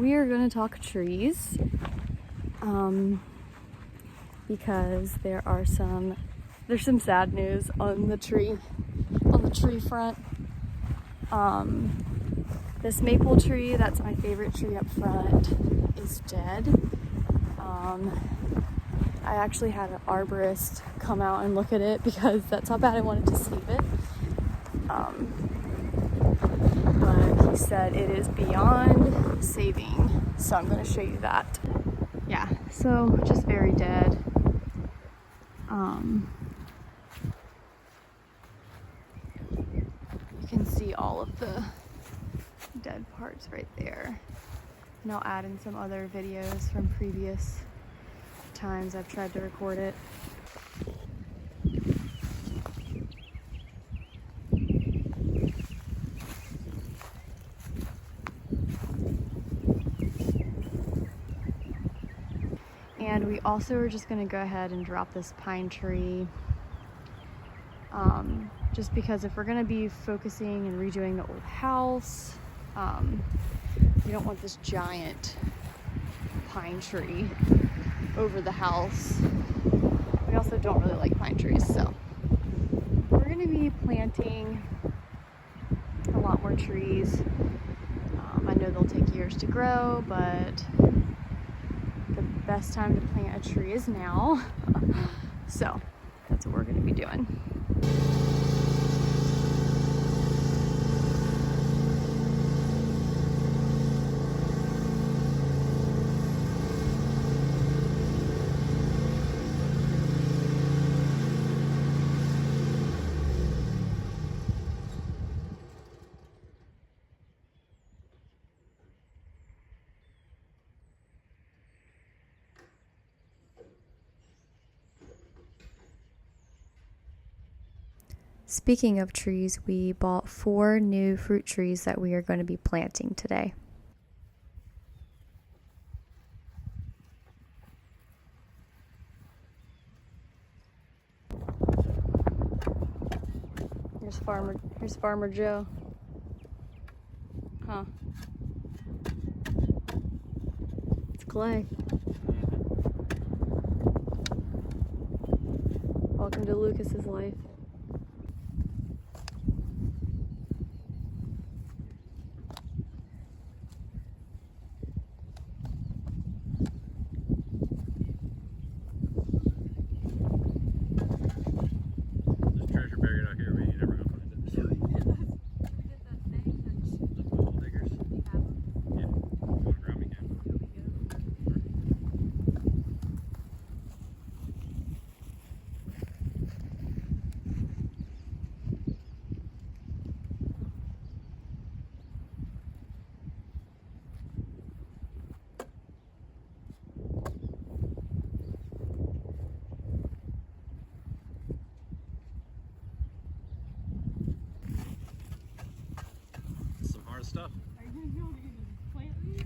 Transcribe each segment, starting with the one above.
we are going to talk trees because there's some sad news on the tree front. This maple tree, that's my favorite tree up front, is dead. I actually had an arborist come out and look at it because that's how bad I wanted to save it. But he said it is beyond saving, so I'm going to show you that. Yeah, so just very dead. You can see all of the dead parts right there. And I'll add in some other videos from previous times I've tried to record it. And we also are just going to go ahead and drop this pine tree, just because if we're going to be focusing and redoing the old house, we don't want this giant pine tree over the house. We also don't really like pine trees, so we're going to be planting a lot more trees. I know they'll take years to grow, but the best time to plant a tree is now. So that's what we're going to be doing. Speaking of trees, we bought 4 new fruit trees that we are going to be planting today. Here's Farmer Joe. Huh. It's Clay. Welcome to Lucas's life. Stuff. Are you gonna be able to even plant these?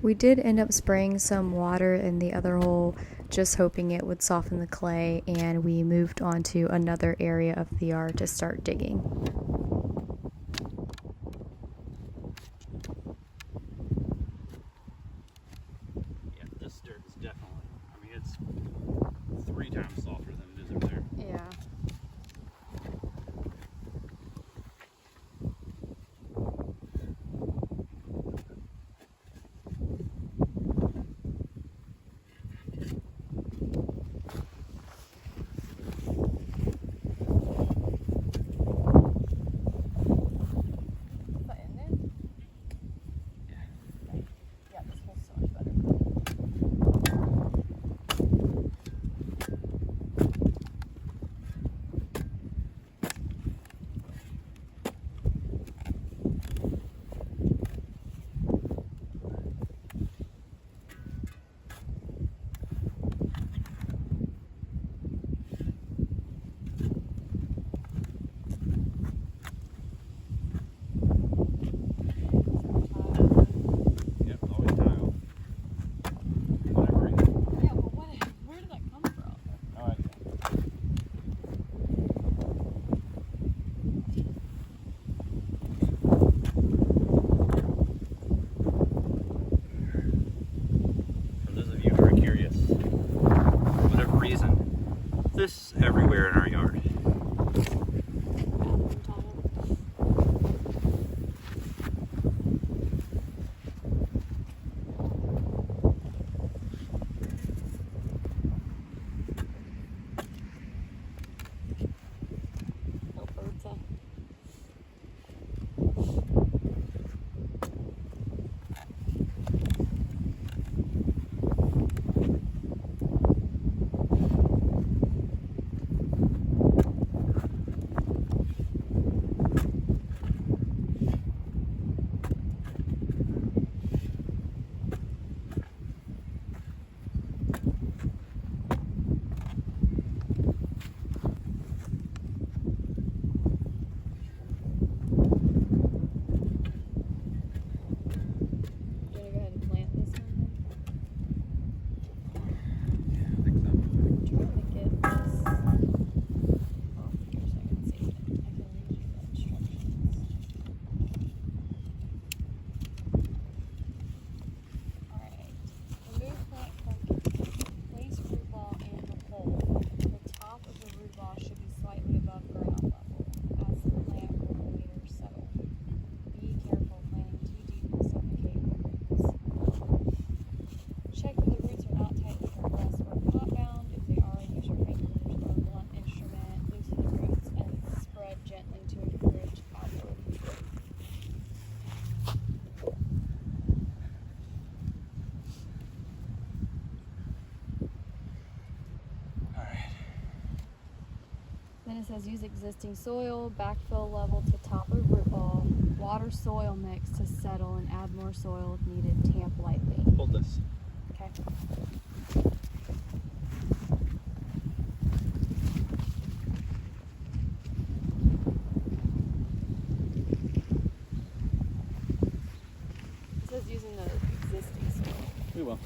We did end up spraying some water in the other hole, just hoping it would soften the clay, and we moved on to another area of the yard to start digging. Yeah, this dirt is definitely, I mean, it's 3 times softer than it is over there. Yeah. it says use existing soil, backfill level to top of root ball, water soil mix to settle, and add more soil if needed. Tamp lightly. Hold this. Okay. It says using the existing soil. We will.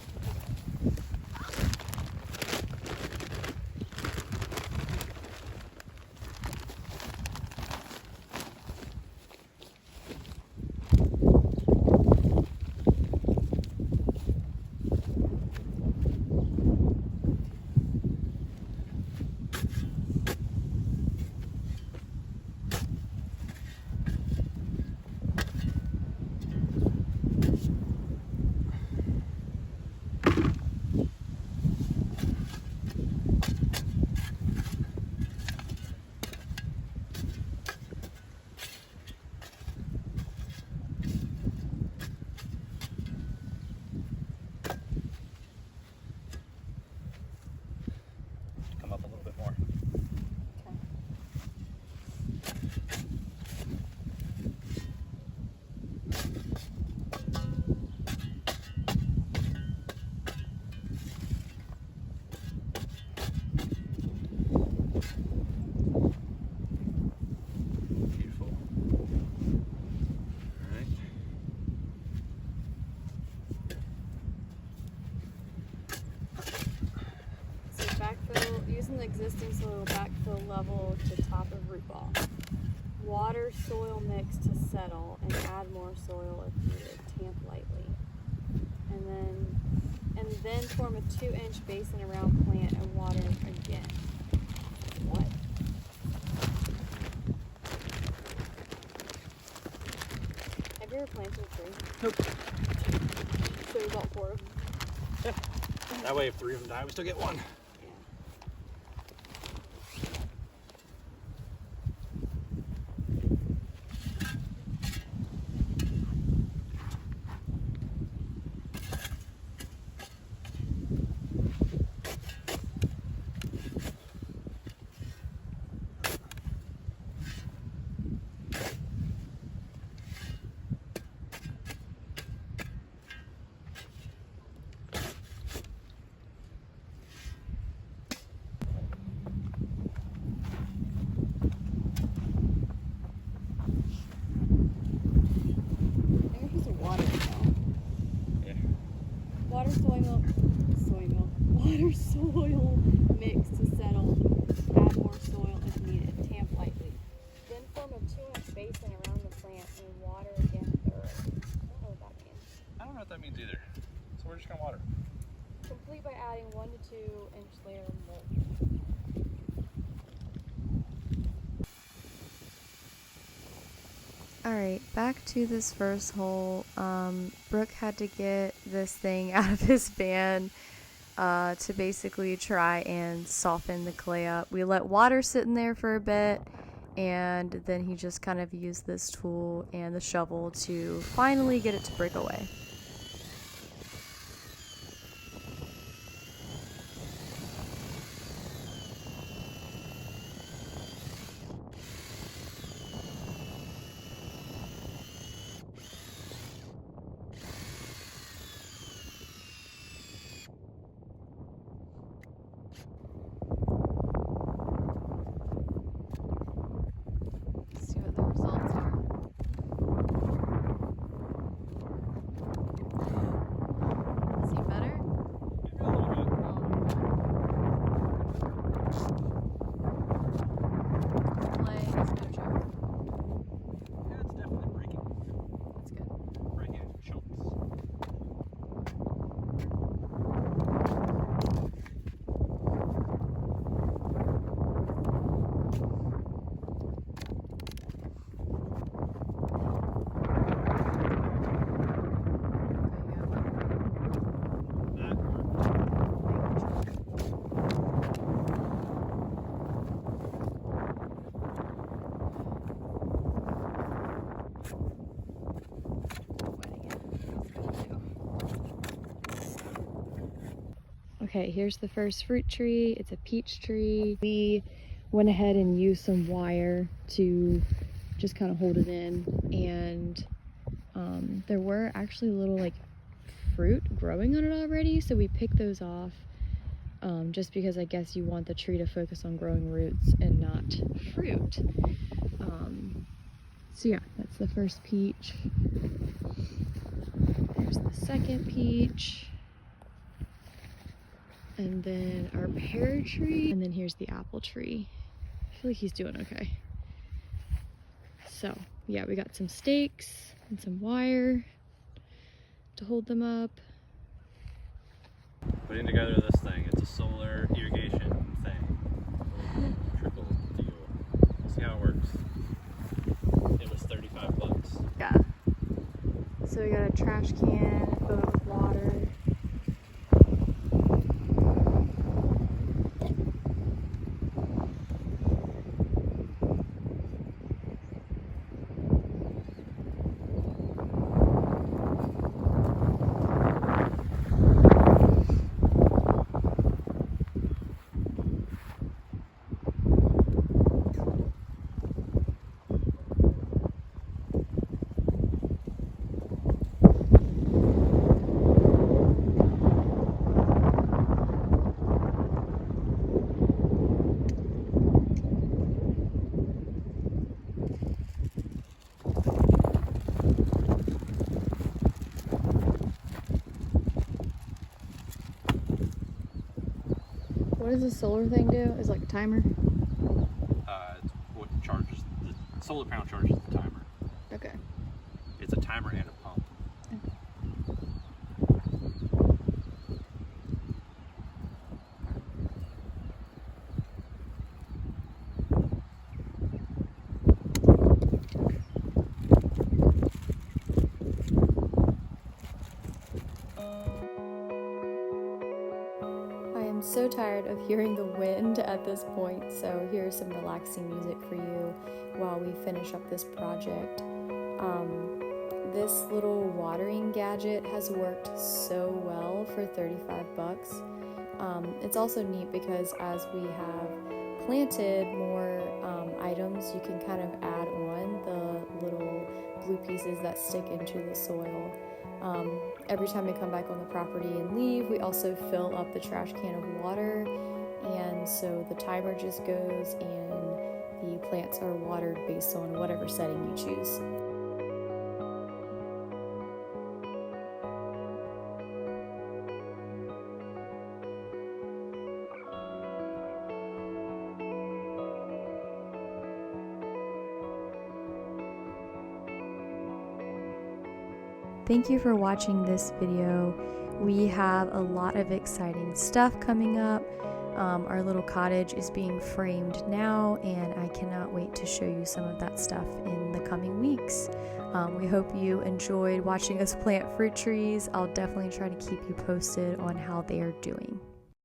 Come up a little bit more. Okay. Beautiful. All right. So backfill, using the existing soil, backfill level to top of root ball. Water soil mix to settle, and add more soil if needed. Tamp lightly. And then form a 2-inch basin around plant and water again. What? Have you ever planted a tree? Nope. So we bought 4 of them. Yeah. That way, if 3 of them die, we still get 1. Yeah. I think it's a water now. Yeah. Water soil mix to settle. Add more soil if needed. Tamp lightly. Then form a 2-inch basin around the plant and water again thoroughly. I don't know what that means. I don't know what that means either. So we're just gonna water. Complete by adding 1 to 2-inch layer of mulch. Alright, back to this first hole. Brooke had to get this thing out of his van to basically try and soften the clay up. We let water sit in there for a bit, and then he just kind of used this tool and the shovel to finally get it to break away. See what the results are. See better? Maybe a little bit. Clay is no joke. Yeah, it's definitely breaking. That's good. Breaking in chunks. That worked. Okay, here's the first fruit tree. It's a peach tree. We went ahead and used some wire to just kind of hold it in, and there were actually little like fruit growing on it already, so we picked those off just because I guess you want the tree to focus on growing roots and not fruit. So yeah, that's the first peach. There's the second peach. And then our pear tree. And then here's the apple tree. I feel like he's doing okay. So yeah, we got some stakes and some wire to hold them up. Putting together this thing, it's a solar irrigation thing. Trickle deal. We'll see how it works. It was $35. Yeah. So we got a trash can filled up with water. What does the solar thing do? Is it like a timer? It's what charges the solar panel charges the timer. Okay. It's a timer and a pump. I'm so tired of hearing the wind at this point, so here's some relaxing music for you while we finish up this project. This little watering gadget has worked so well for $35. It's also neat because as we have planted more items, you can kind of add on the little blue pieces that stick into the soil. Every time we come back on the property and leave, we also fill up the trash can of water, and so the timer just goes and the plants are watered based on whatever setting you choose. Thank you for watching this video. We have a lot of exciting stuff coming up. Our little cottage is being framed now, and I cannot wait to show you some of that stuff in the coming weeks. We hope you enjoyed watching us plant fruit trees. I'll definitely try to keep you posted on how they are doing.